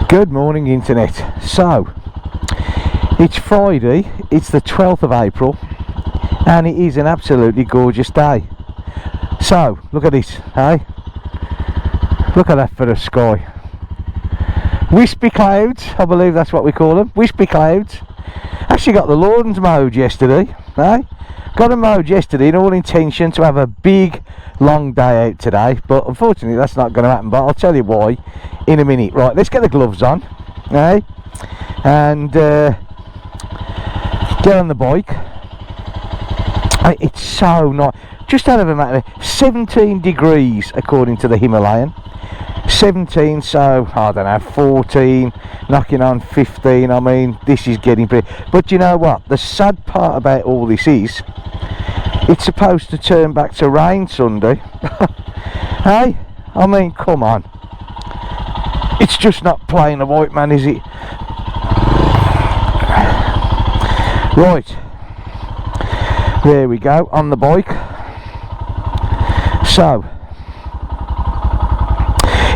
Good morning, internet. So it's Friday, it's the 12th of April, and it is an absolutely gorgeous day. So look at this, hey? Look at that for the sky. Wispy clouds, I believe that's what we call them, wispy clouds. Actually got the lawns mowed yesterday, eh? Got them mowed yesterday in all intention to have a big long day out today, but unfortunately that's not going to happen, but I'll tell you why in a minute. Right, let's get the gloves on, eh? And get on the bike. It's so nice, just out of a matter of 17 degrees according to the Himalayan. 17, so I don't know, 14, knocking on 15. I mean, this is getting pretty. But you know what, the sad part about all this is it's supposed to turn back to rain Sunday. Hey, I mean, come on, it's just not playing the white man, is it? Right, there we go, on the bike. So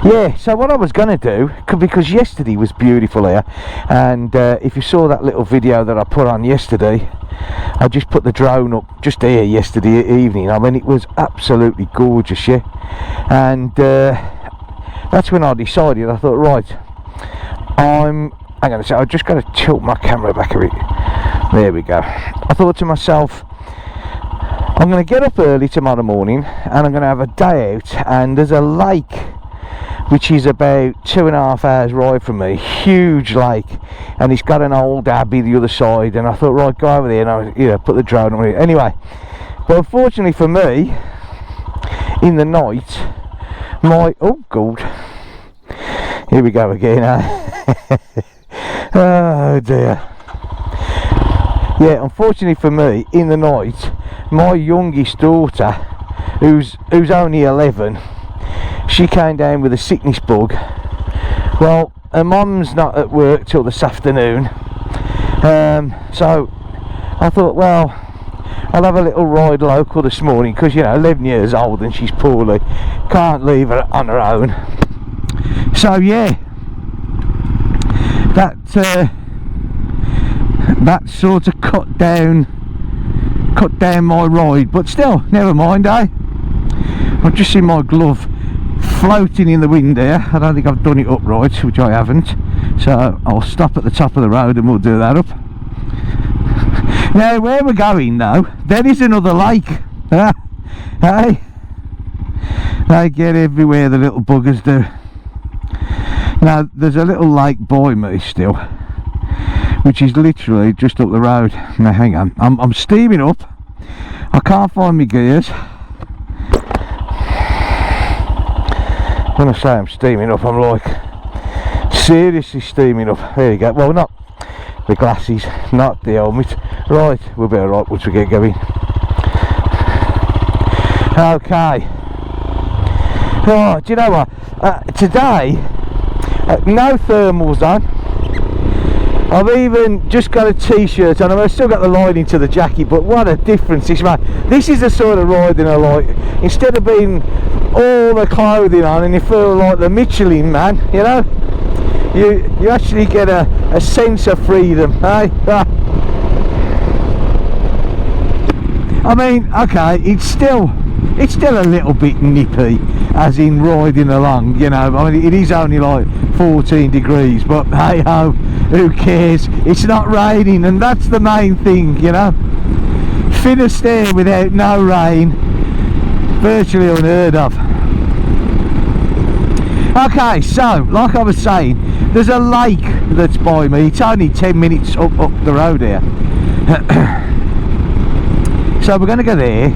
yeah, so what I was going to do, because yesterday was beautiful here, and if you saw that little video that I put on yesterday, I just put the drone up just here yesterday evening. I mean, it was absolutely gorgeous, yeah, and that's when I decided, I thought, right, I'm going to say, I'm just going to tilt my camera back a bit. There we go. I thought to myself, I'm going to get up early tomorrow morning, and I'm going to have a day out, and there's a lake which is about 2.5 hours ride from me, huge lake, and it's got an old abbey the other side, and I thought, right, go over there and put the drone on it. Anyway, but unfortunately for me, in the night, oh god, here we go again, oh dear. Yeah, unfortunately for me, in the night, my youngest daughter, who's only 11, she came down with a sickness bug. Well, her mum's not at work till this afternoon, so I thought, well, I'll have a little ride local this morning, because, you know, 11 years old and she's poorly, can't leave her on her own. So yeah, that sort of cut down my ride, but still, never mind, eh? I've just seen my glove floating in the wind here. I don't think I've done it up right, which I haven't, so I'll stop at the top of the road and we'll do that up. Now, where we're going though, there is another lake. Hey, they get everywhere, the little buggers do. Now, there's a little lake by me still, which is literally just up the road. Now hang on, I'm steaming up, I can't find my gears. When I say I'm steaming up, I'm like seriously steaming up. There you go. Well, not the glasses, not the helmet. Right, we'll be alright once we get going. Okay. Oh, do you know what? Today, no thermals on. I've even just got a t-shirt on. I've still got the lining to the jacket, but what a difference this man. This is the sort of riding I like. Instead of being all the clothing on and you feel like the Michelin man, you know, you actually get a sense of freedom, eh? I mean, okay, it's still a little bit nippy, as in riding along, you know. I mean, it is only like 14 degrees, but hey ho, who cares? It's not raining, and that's the main thing, you know. Finisterre without no rain, virtually unheard of. Okay, so like I was saying, there's a lake that's by me. It's only 10 minutes up the road here. So we're going to go there,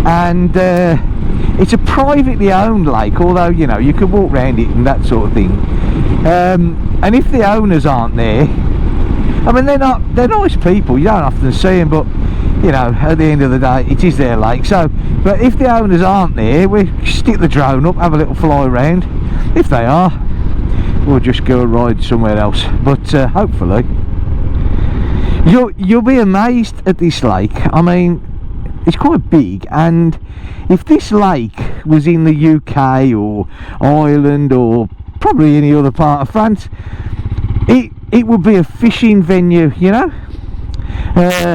and it's a privately owned lake, although, you know, you can walk around it and that sort of thing. And if the owners aren't there, I mean, they're nice people, you don't often see them, but you know, at the end of the day, it is their lake. So, but if the owners aren't there, we stick the drone up, have a little fly around. If they are, we'll just go and ride somewhere else. But hopefully, you'll be amazed at this lake. I mean, it's quite big, and if this lake was in the UK or Ireland or probably any other part of France, it would be a fishing venue, you know.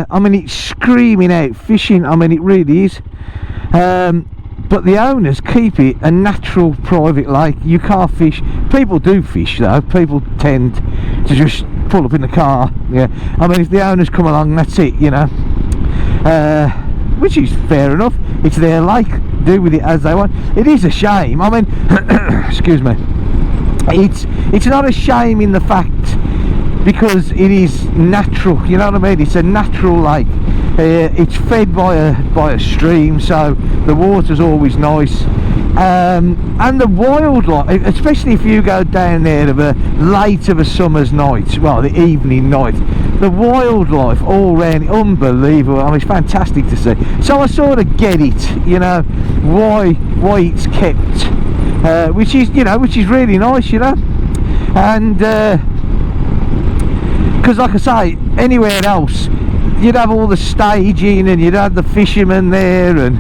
I mean, it's screaming out fishing. I mean, it really is. But the owners keep it a natural private lake. You can't fish. People do fish though. People tend to just pull up in the car. Yeah, I mean, if the owners come along, that's it, you know. Which is fair enough. It's their lake. Do with it as they want. It is a shame. I mean, excuse me. It's not a shame in the fact because it is natural. You know what I mean? It's a natural lake. It's fed by a stream, so the water's always nice, and the wildlife, especially if you go down there of a late of a summer's night, well, the evening night, the wildlife all around, unbelievable. I mean, it's fantastic to see. So I sort of get it, you know, why it's kept, which is really nice, you know. And because like I say, anywhere else you'd have all the staging and you'd have the fishermen there, and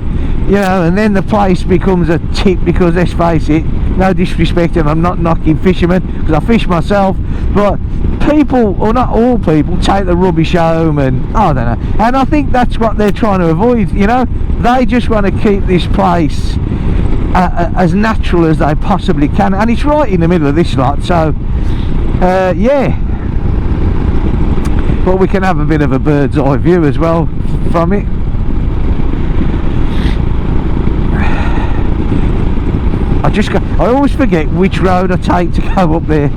you know, and then the place becomes a tip, because let's face it, no disrespect, and I'm not knocking fishermen because I fish myself, but people, or not all people, take the rubbish home, and I don't know, and I think that's what they're trying to avoid, you know. They just want to keep this place as natural as they possibly can, and it's right in the middle of this lot, so yeah. But we can have a bit of a bird's eye view as well from it. I always forget which road I take to go up there.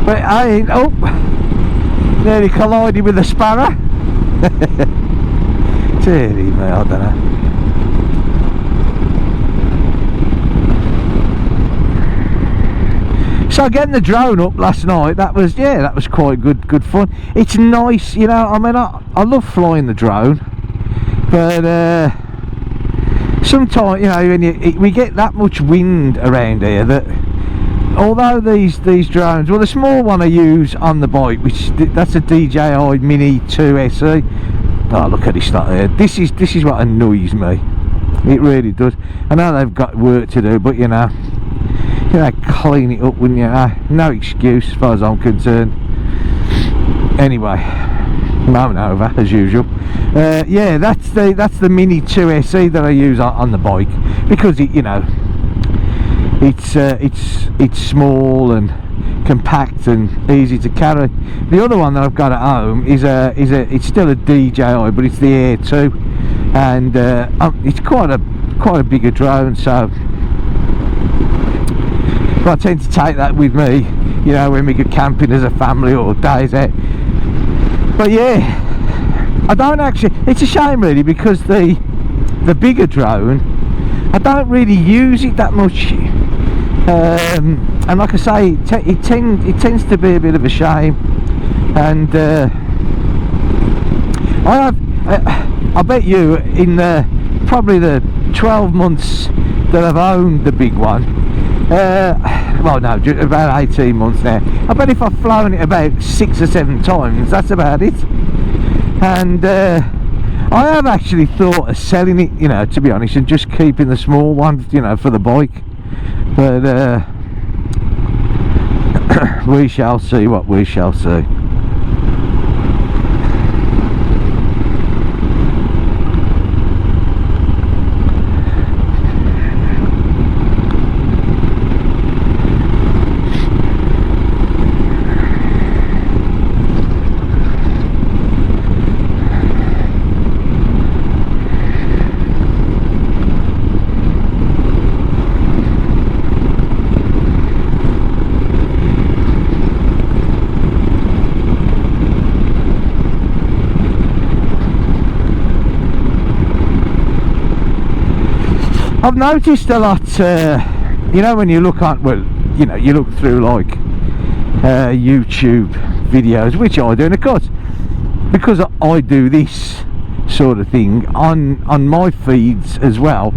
But I ain't, oh, nearly collided with a sparrow. Deary me, I don't know. So getting the drone up last night, that was quite good fun. It's nice, you know. I mean, I love flying the drone, but sometimes, you know, when we get that much wind around here that, although these drones, well, the small one I use on the bike, that's a DJI Mini 2 SE. Oh, look at this lot there. This is what annoys me. It really does. I know they've got work to do, but you know, clean it up, wouldn't you? No excuse as far as I'm concerned. Anyway, moment over as usual. Yeah, that's the Mini 2 SE that I use on the bike, because it, you know, it's small and compact and easy to carry. The other one that I've got at home is it's still a DJI, but it's the Air 2, and it's quite a bigger drone, so I tend to take that with me, you know, when we go camping as a family or days out. But yeah, I don't actually, it's a shame really, because the bigger drone, I don't really use it that much. And like I say, it tends to be a bit of a shame, and I bet you in probably the 12 months that I've owned the big one, well no, about 18 months now, I bet if I've flown it about 6 or 7 times, that's about it. And I have actually thought of selling it, you know, to be honest, and just keeping the small one, you know, for the bike. But we shall see what we shall see. I've noticed a lot, you know, when you look at, well, you know, you look through like YouTube videos, which I do, and of course, because I do this sort of thing on my feeds as well,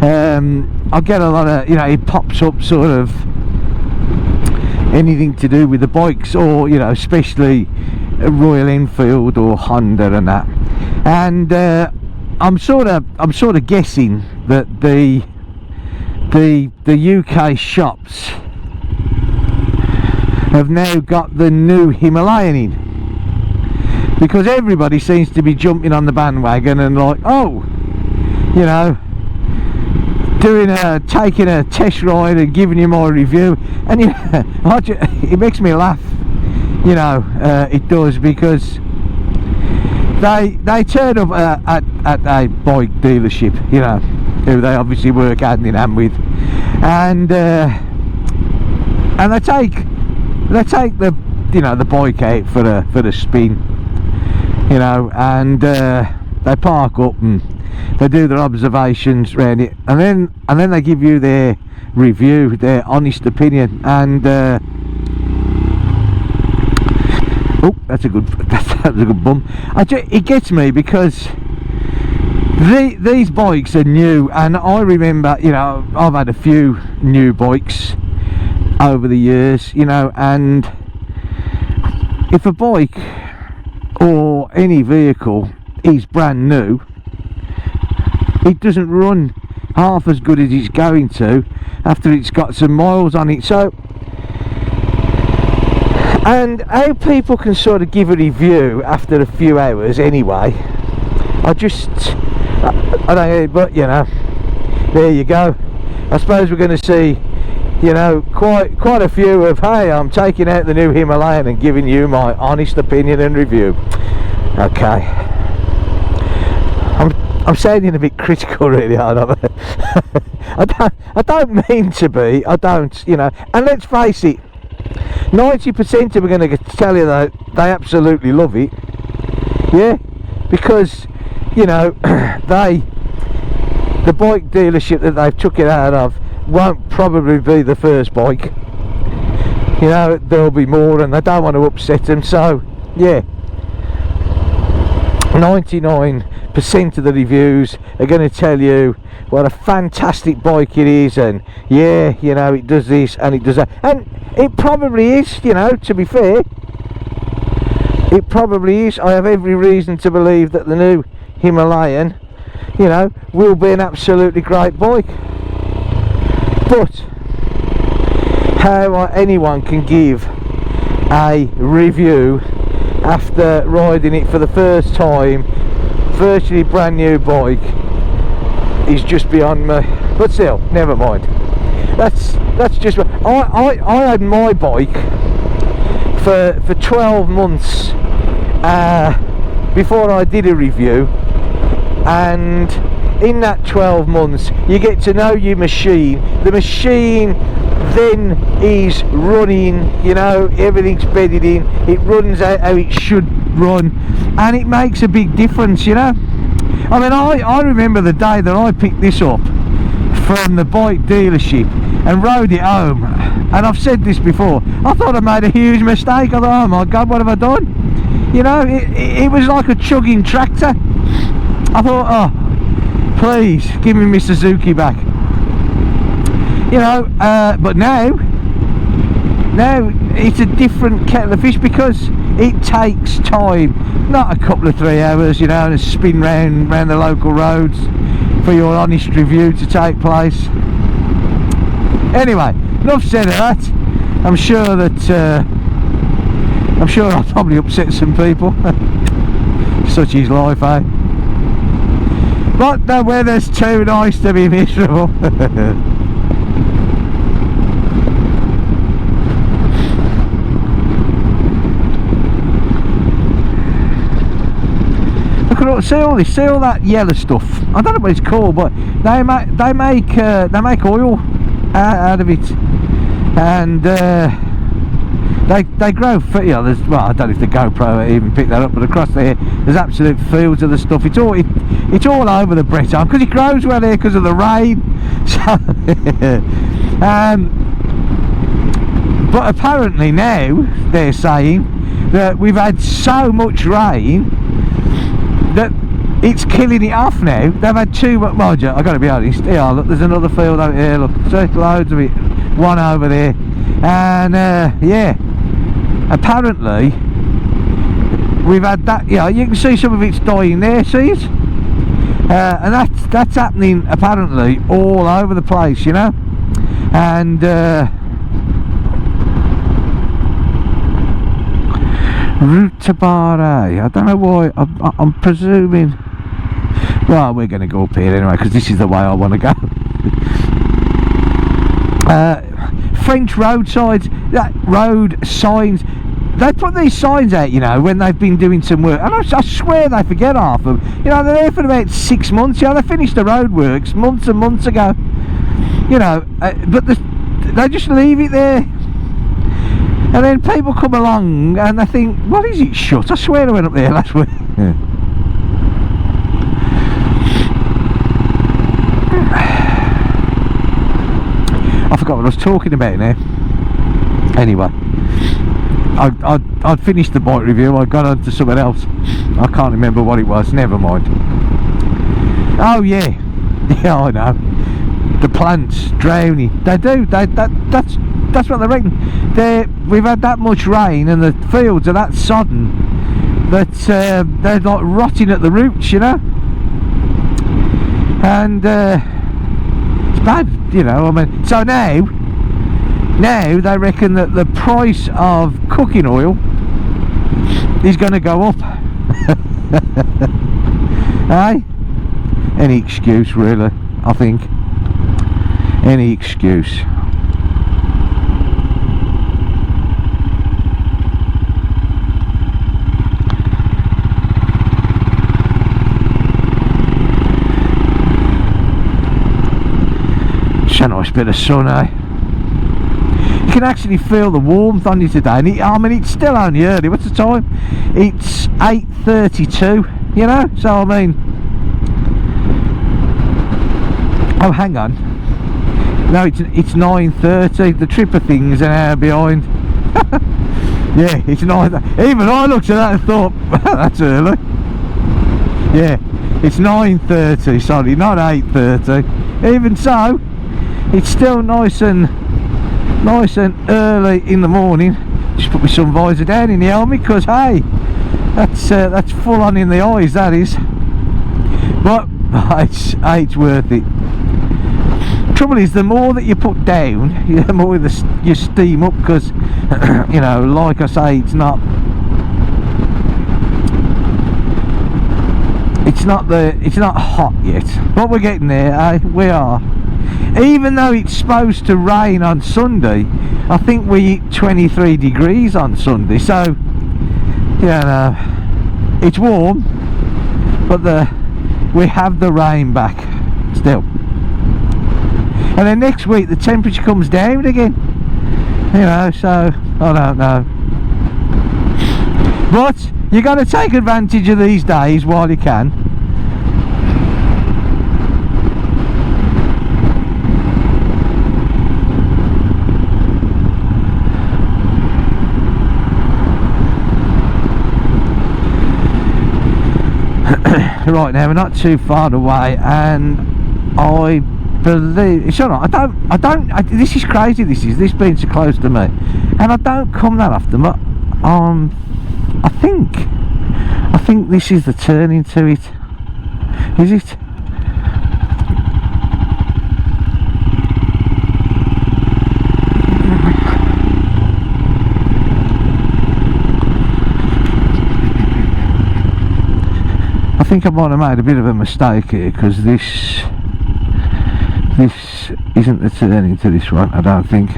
I get a lot of, you know, it pops up sort of anything to do with the bikes, or, you know, especially Royal Enfield or Honda and that. And I'm sort of guessing that the UK shops have now got the new Himalayan in, because everybody seems to be jumping on the bandwagon and like, oh, you know, taking a test ride and giving you my review. And you know, it makes me laugh, you know, it does, because they turn up at a bike dealership, you know, who they obviously work hand in hand with, and they take the, you know, the bike out for a spin, you know, and they park up and they do their observations around it, and then they give you their review, their honest opinion. And oh, that's a good bum. It gets me, because these bikes are new, and I remember, you know, I've had a few new bikes over the years, you know, and if a bike or any vehicle is brand new, it doesn't run half as good as it's going to after it's got some miles on it. So, and how people can sort of give a review after a few hours anyway, I don't know, but you know, there you go. I suppose we're going to see, you know, quite a few of, hey, I'm taking out the new Himalayan and giving you my honest opinion and review. Okay, I'm sounding a bit critical, really, aren't I? I don't mean to be. I don't, you know. And let's face it, 90% of them are going to tell you that they absolutely love it. Yeah, because, you know, the bike dealership that they've took it out of won't probably be the first bike. You know, there'll be more, and they don't want to upset them. So, yeah, 99% of the reviews are going to tell you what a fantastic bike it is, and yeah, you know, it does this and it does that, and it probably is, you know, to be fair, it probably is. I have every reason to believe that the new Himalayan, you know, will be an absolutely great bike. But how anyone can give a review after riding it for the first time, virtually brand new bike, is just beyond me. But still, never mind. That's just what I had my bike for 12 months before I did a review, and in that 12 months you get to know your machine. The machine then is running, you know, everything's bedded in, it runs out how it should run, and it makes a big difference, you know. I mean, I remember the day that I picked this up from the bike dealership and rode it home, and I've said this before, I thought I made a huge mistake. I thought, oh my god, what have I done? You know, it was like a chugging tractor. I thought, oh, please give me my Suzuki back. You know, but now it's a different kettle of fish, because it takes time, not a couple of 3 hours, you know, and a spin round the local roads for your honest review to take place. Anyway, enough said of that. I'm sure I'll probably upset some people. Such is life, eh? But the weather's too nice to be miserable. See all this, see all that yellow stuff. I don't know what it's called, but they make oil out of it, and they grow. You know, well, I don't know if the GoPro even picked that up, but across there, there's absolute fields of the stuff. It's all over the Breton, because it grows well here because of the rain. So, but apparently now they're saying that we've had so much rain that it's killing it off now. They've had too much. Mind you, I've got to be honest. Here, look, there's another field out here. Look, there's loads of it. One over there, and yeah. Apparently, we've had that. Yeah, you can see some of it's dying there. See it? And that's happening apparently all over the place, you know. And route to Barre. I don't know why. I'm presuming. Well, we're going to go up here anyway because this is the way I want to go. French roadsides, road signs. They put these signs out, you know, when they've been doing some work, and I swear they forget half of them. You know, they're there for about 6 months. You know, they finished the road works months and months ago. You know, but they just leave it there, and then people come along and they think, "What is it shut?" I swear I went up there last week. Yeah. I forgot what I was talking about now. Anyway, I'd finished the bike review. I got on to something else. I can't remember what it was. Never mind. Oh yeah, yeah, I know. The plants drowning. They do. That's what they reckon. We've had that much rain, and the fields are that sodden that they're like rotting at the roots, you know. And it's bad, you know. I mean, so now they reckon that the price of cooking oil is going to go up. Hey, any excuse really, I think. Any excuse. It's a nice bit of sun, eh? You can actually feel the warmth on you today, and I mean, it's still only early. What's the time? It's 8:32, you know. So I mean, oh, hang on. No, it's 9:30. The tripper thing's an hour behind. Yeah, it's 9. Even I looked at that and thought, that's early. Yeah, it's 9:30. Sorry, not 8:30. Even so, it's still nice and early in the morning. Just put my sun visor down in the helmet because hey, that's full on in the eyes, that is. But it's worth it. Trouble is, the more that you put down, the more you steam up, because you know, like I say, it's not hot yet, but we're getting there, eh? We are. Even though it's supposed to rain on Sunday, I think we hit 23 degrees on Sunday, so you know, it's warm, but we have the rain back still. And then next week the temperature comes down again, you know, so I don't know. But you got to take advantage of these days while you can. Right, now we're not too far away, and I believe it's alright. I don't. This is crazy. This being so close to me, and I don't come that often. But I think this is the turn into it. Is it? I think I might have made a bit of a mistake here, because this isn't the turning to this one, I don't think.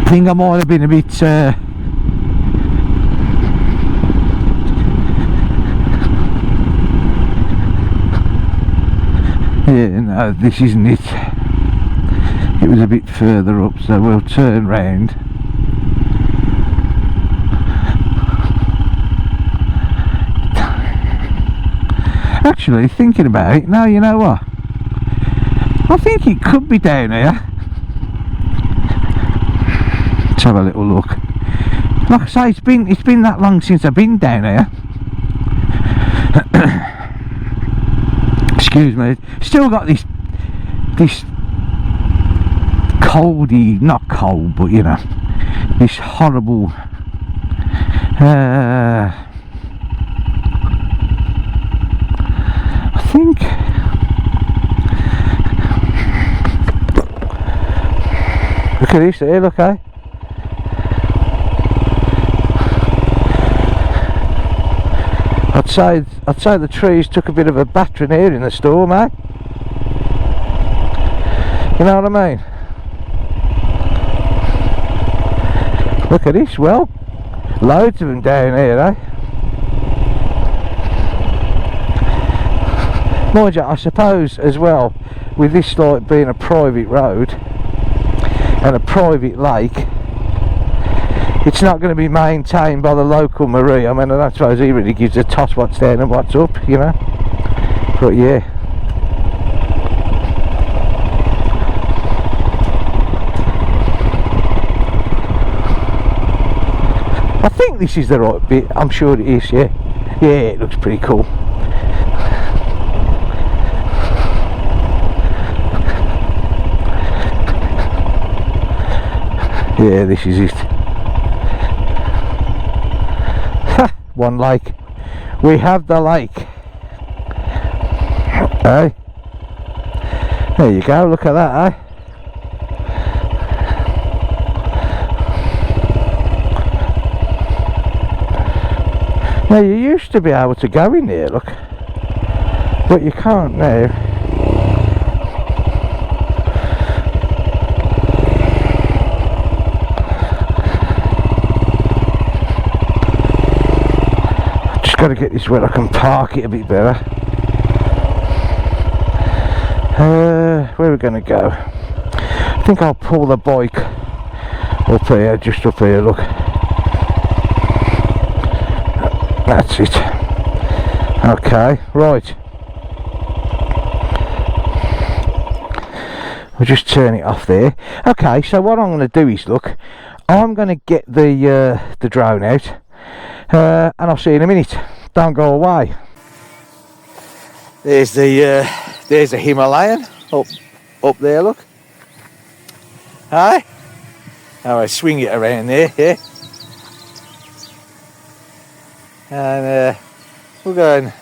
I think I might have been a bit yeah, no, this isn't it. It was a bit further up, so we'll turn round. Actually, thinking about it, no, you know what? I think it could be down here. Let's have a little look. Like I say, it's been that long since I've been down here. Excuse me. Still got this coldy, not cold, but you know, this horrible I think look at this here, look, eh? I'd say the trees took a bit of a battering here in the storm, eh? You know what I mean? Look at this, well, loads of them down here, eh? Mind you, I suppose as well, with this like being a private road and a private lake, it's not going to be maintained by the local marine. I mean, I don't suppose he really gives a toss what's down and what's up, you know. But yeah. I think this is the right bit. I'm sure it is, yeah. Yeah, it looks pretty cool. Yeah, this is it. One lake. We have the lake. Hey, there you go, look at that, eh? Now you used to be able to go in there, look, but you can't now. Got to get this where I can park it a bit better. Where are we going to go? I think I'll pull the bike up here, just up here, look. That's it. Okay, right. We'll just turn it off there. Okay, so what I'm going to do is, look, I'm going to get the drone out. And I'll see you in a minute. Don't go away. There's the Himalayan up there. Look. Hi. Now I swing it around there, yeah. And we'll go and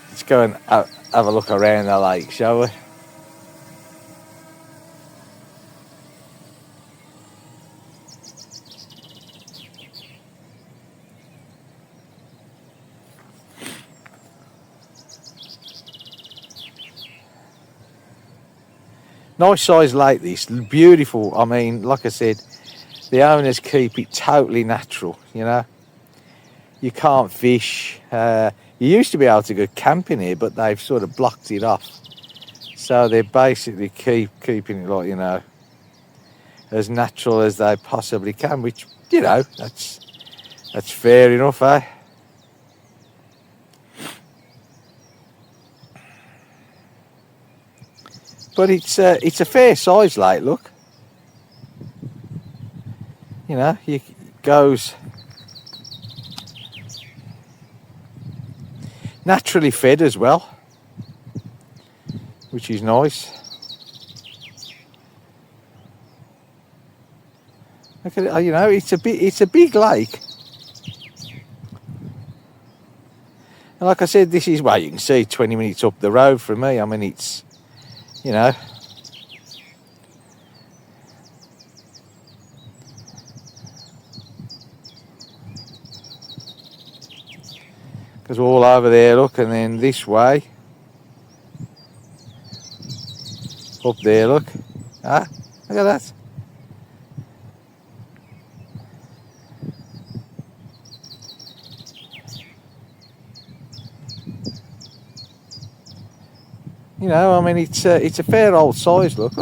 let's go and have a look around the lake, shall we? Nice size lake, this, beautiful. I mean, like I said, the owners keep it totally natural, you know. You can't fish. You used to be able to go camping here, but they've sort of blocked it off. So they're basically keeping it, like, you know, as natural as they possibly can, which, you know, that's fair enough, eh? But it's a fair size lake, look. You know, it goes naturally fed as well, which is nice. Look at it, you know, it's a big lake. And like I said, this is, well, you can see 20 minutes up the road from me. I mean, it's, you know, because all over there, look, and then this way up there, look. Ah, look at that. You know, I mean, it's a fair old size, look.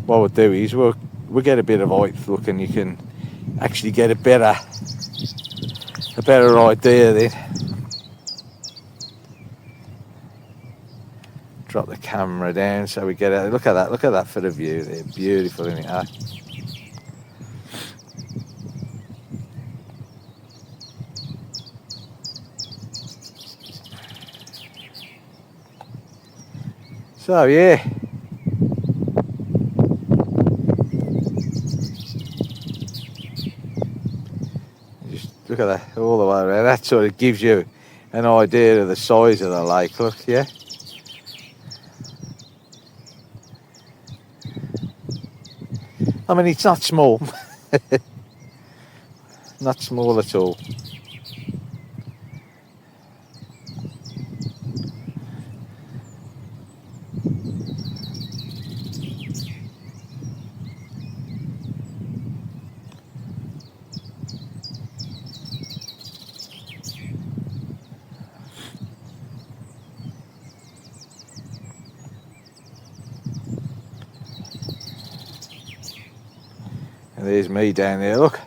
What we'll do is we'll get a bit of height, look, and you can actually get a better idea then. drop the camera down so we get it. Look at that for the view there. Beautiful, isn't it? Eh? So yeah, just look at that all the way around. That sort of gives you an idea of the size of the lake. Look, yeah. I mean, it's not small. Not small at all. And there's me down there, look.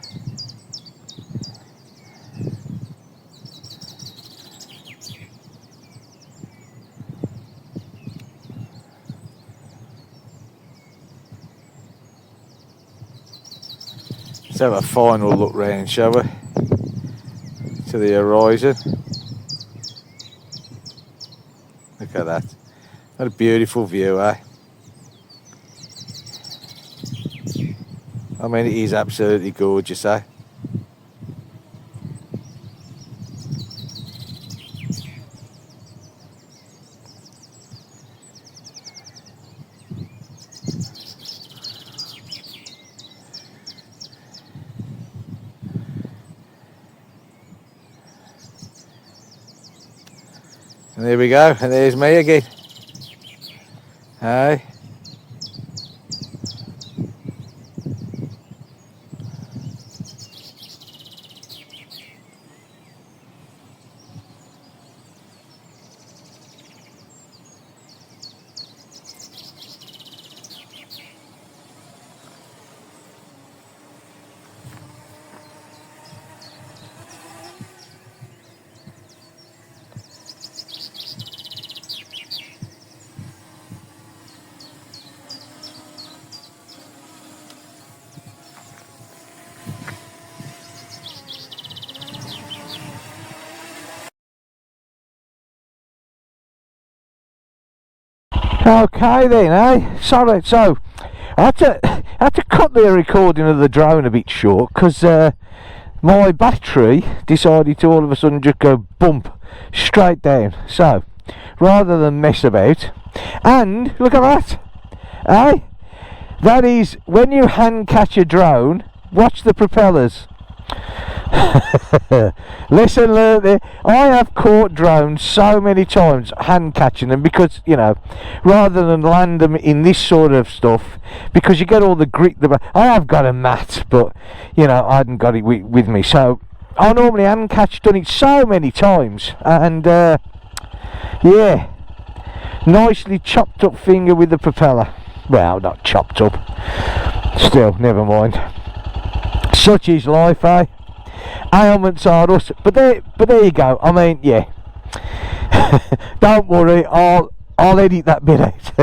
Let's have a final look round, shall we? To the horizon. Look at that. What a beautiful view, eh? I mean, it is absolutely gorgeous, eh? And there we go, and there's me again. Hey. Okay then, eh? Sorry, so I had to cut the recording of the drone a bit short because my battery decided to all of a sudden just go bump straight down. So rather than mess about, and look at that, eh? That is when you hand catch a drone. Watch the propellers. Lesson learned there. I have caught drones so many times hand catching them because, you know, rather than land them in this sort of stuff, because you get all the grit. I have got a mat, but you know, I hadn't got it with me, so I normally hand catch. Done it so many times, and yeah, nicely chopped up finger with the propeller. Well, not chopped up, still, never mind. Such is life, eh? Ailments are us, but there you go. I mean, yeah. Don't worry, I'll edit that bit out.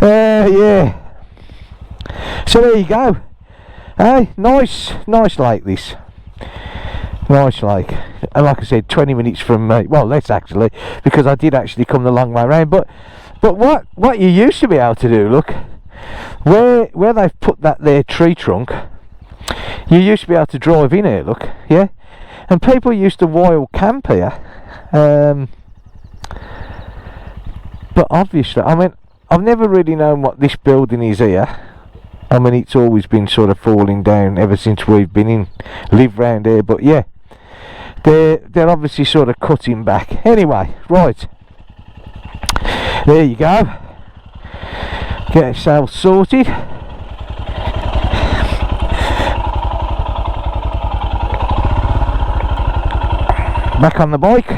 Yeah. So there you go. Hey, nice lake this. Nice lake, and like I said, 20 minutes from well, less actually, because I did actually come the long way around. But what you used to be able to do, look, where they've put that there tree trunk. You used to be able to drive in here, look, yeah? And people used to wild camp here. But obviously, I mean, I've never really known what this building is here. I mean, it's always been sort of falling down ever since we've lived round here. But yeah, they're obviously sort of cutting back. Anyway, right. There you go. Get yourself sorted. Back on the bike.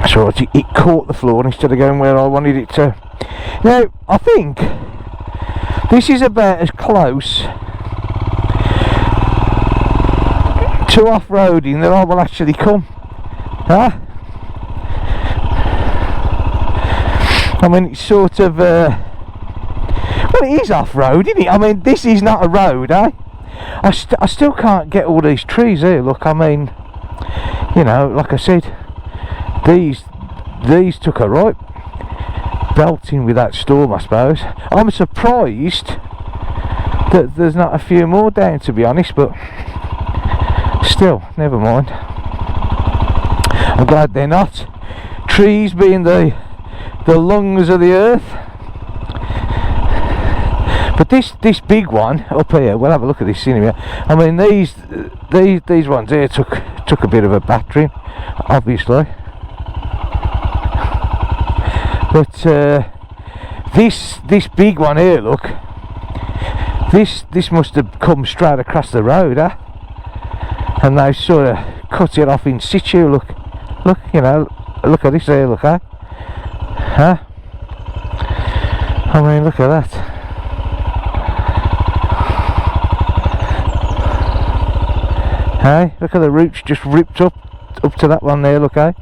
So it caught the floor instead of going where I wanted it to. Now, I think this is about as close to off-roading that I will actually come. Huh? I mean, it's sort of well, it is off-road, isn't it? I mean, this is not a road, eh? I still can't get all these trees here. Look, I mean, you know, like I said, these took a right belting with that storm, I suppose. I'm surprised that there's not a few more down, to be honest, but still, never mind. I'm glad they're not. Trees being the lungs of the earth. But this big one up here, we'll have a look at this in a minute. I mean, these ones here took a bit of a battering, obviously. But this big one here, look, this must have come straight across the road, huh? And they sort of cut it off in situ. Look, you know, look at this here, look, huh? Huh? I mean, look at that. Hey, look at the roots just ripped up to that one there, look, eh?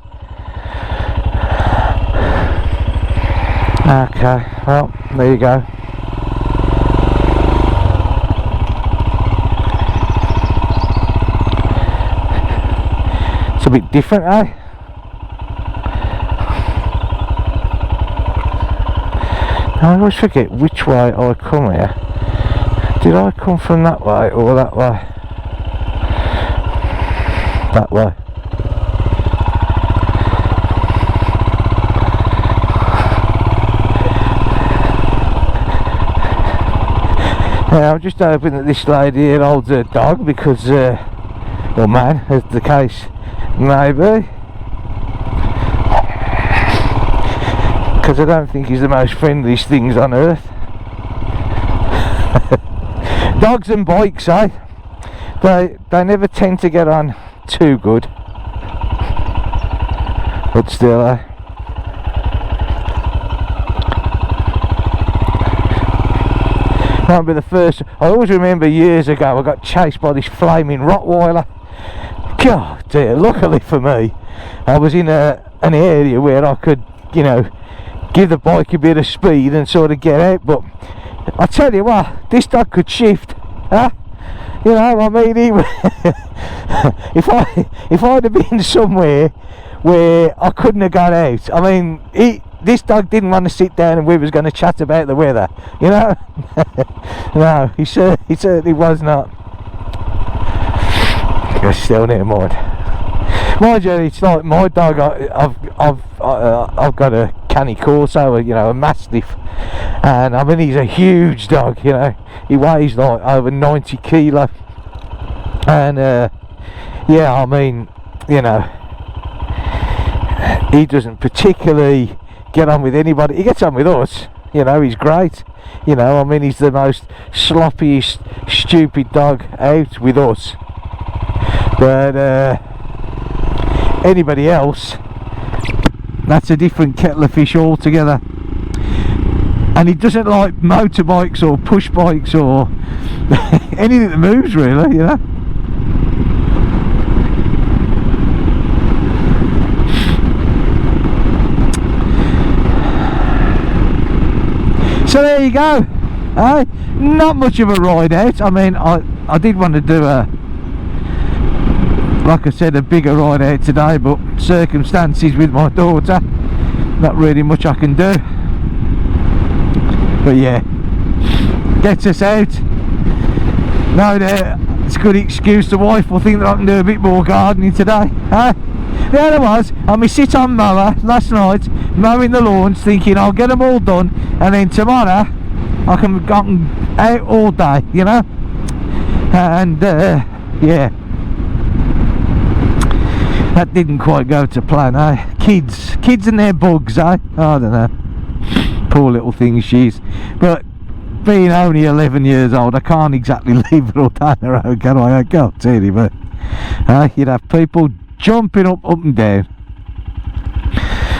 Okay, well, there you go. It's a bit different, eh? I always forget which way I come here. Did I come from that way or that way? That way. Yeah, I'm just hoping that this lady here holds her dog, because, or man, as the case may be, because I don't think he's the most friendliest things on earth. Dogs and bikes, eh? They never tend to get on too good, but still, eh? Might be the first. I always remember years ago I got chased by this flaming Rottweiler. God dear, luckily for me I was in an area where I could, you know, give the bike a bit of speed and sort of get out. But I tell you what, this dog could shift, huh? You know, I mean, if I'd have been somewhere where I couldn't have got out, I mean, this dog didn't want to sit down and we was going to chat about the weather, you know. No, he certainly was not. But still, never mind. Mind you, it's like my dog. I've got a Canny Corso, you know, a Mastiff, and I mean, he's a huge dog. You know, he weighs like over 90 kilo, and yeah, I mean, you know, he doesn't particularly get on with anybody. He gets on with us, you know, he's great, you know, I mean, he's the most sloppiest, stupid dog out with us, but anybody else, that's a different kettle of fish altogether. And he doesn't like motorbikes or push bikes or anything that moves, really, you know. So there you go. Not much of a ride out. I mean, I did want to do a, like I said, a bigger ride out today, but circumstances with my daughter, not really much I can do. But yeah, gets us out. No doubt it's a good excuse. The wife will think that I can do a bit more gardening today. There I was on my sit-on mower last night, mowing the lawns, thinking I'll get them all done, and then tomorrow I can go out all day, you know. And yeah, that didn't quite go to plan, eh? Kids and their bugs, eh? I don't know. Poor little thing she is. But being only 11 years old, I can't exactly leave her all down the road, can I? I can't tell you, but you'd have people jumping up and down,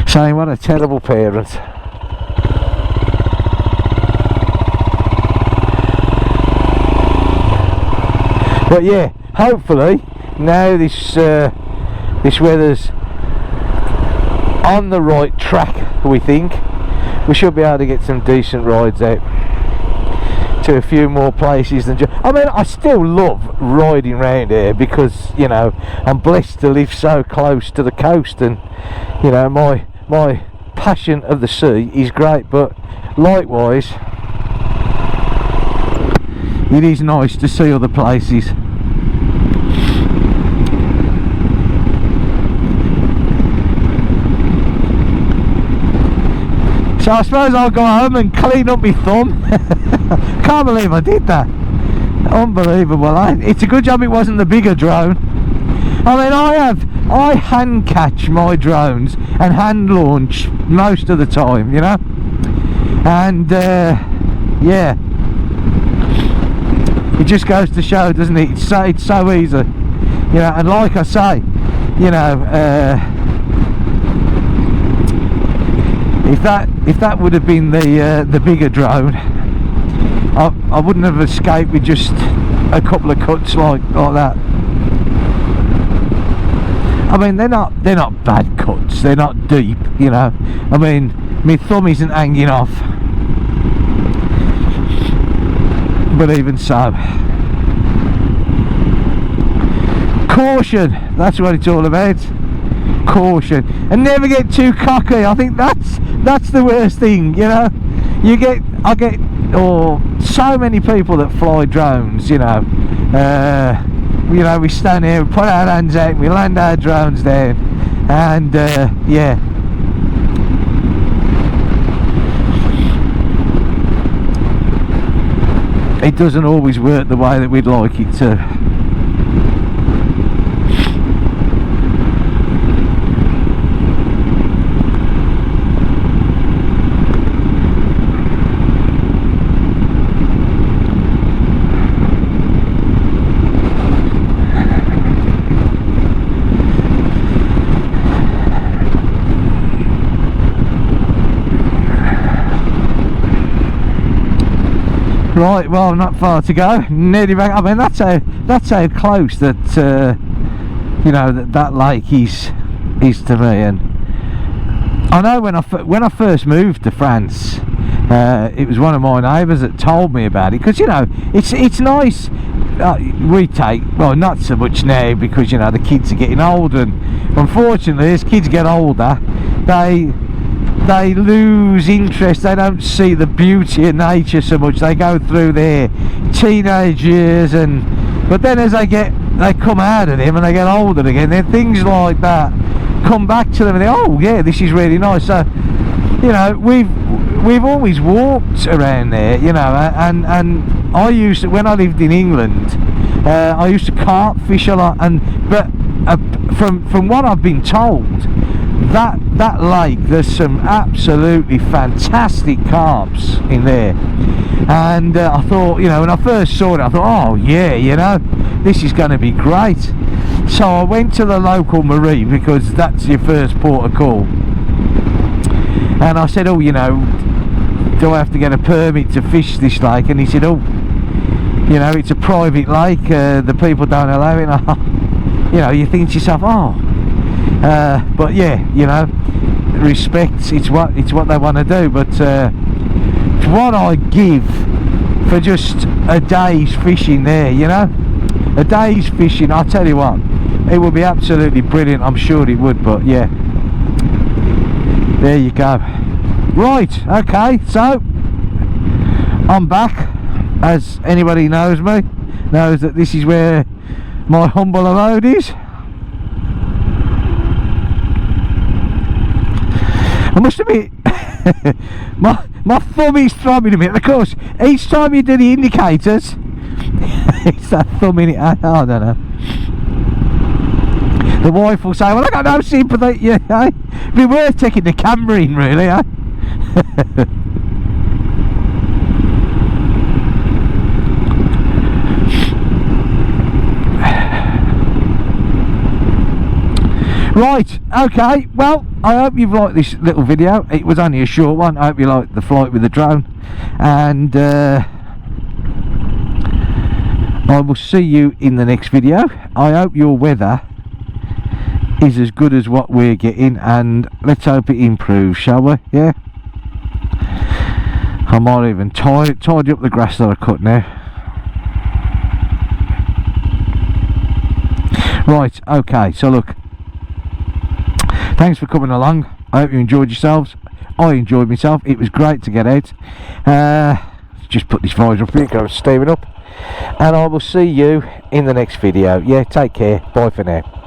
saying what a terrible parent. But yeah, hopefully now this weather's on the right track, we think we should be able to get some decent rides out to a few more places than just, I mean, I still love riding around here because, you know, I'm blessed to live so close to the coast, and you know, my passion of the sea is great, but likewise it is nice to see other places. So I suppose I'll go home and clean up my thumb. Can't believe I did that. Unbelievable, eh? It's a good job it wasn't the bigger drone. I mean, I hand catch my drones and hand launch most of the time, you know, and yeah, it just goes to show, doesn't it? It's so easy, you know. And like I say, you know, if that would have been the bigger drone, I wouldn't have escaped with just a couple of cuts like that. I mean, they're not bad cuts, they're not deep, you know. I mean, my thumb isn't hanging off, but even so, caution, that's what it's all about. Caution, and never get too cocky. I think that's the worst thing, you know. I get so many people that fly drones, you know, we stand here, we put our hands out, we land our drones down, and yeah, it doesn't always work the way that we'd like it to. Right, well, not far to go, nearly back. I mean, that's how close that you know, that lake is to me. And I know when I first moved to France, it was one of my neighbours that told me about it, because, you know, it's nice. We take, well, not so much now, because, you know, the kids are getting older, and unfortunately as kids get older, they lose interest. They don't see the beauty of nature so much. They go through their teenage years, but then as they come out of them and they get older again, then things like that come back to them, and they, oh yeah, this is really nice. So, you know, we've always walked around there, you know, and I used to, when I lived in England, I used to carp fish a lot, but from what I've been told, that lake, there's some absolutely fantastic carps in there. And I thought, you know, when I first saw it, I thought, oh yeah, you know, this is going to be great. So I went to the local marine, because that's your first port of call, and I said, oh, you know, do I have to get a permit to fish this lake? And he said, oh, you know, it's a private lake, the people don't allow it. And you know, you think to yourself, oh, but yeah, you know, respect, it's what they want to do. But what I give for just a day's fishing there, you know, a day's fishing, I'll tell you what, it would be absolutely brilliant. I'm sure it would. But yeah, there you go. Right, okay, so I'm back. As anybody knows me knows that this is where my humble abode is. I must admit, my thumb is throbbing a bit. Of course, each time you do the indicators, it's that thumb in it. I don't know. The wife will say, well, I got no sympathy. Yeah, eh? It'd be worth taking the camera in, really, eh? Right, okay, well, I hope you've liked this little video. It was only a short one. I hope you liked the flight with the drone, and I will see you in the next video. I hope your weather is as good as what we're getting, and let's hope it improves, shall we? Yeah, I might even tidy up the grass that I cut now. Right, okay, so look, thanks for coming along. I hope you enjoyed yourselves. I enjoyed myself. It was great to get out. Just put this visor up here because I'm steaming up, and I will see you in the next video. Yeah, take care. Bye for now.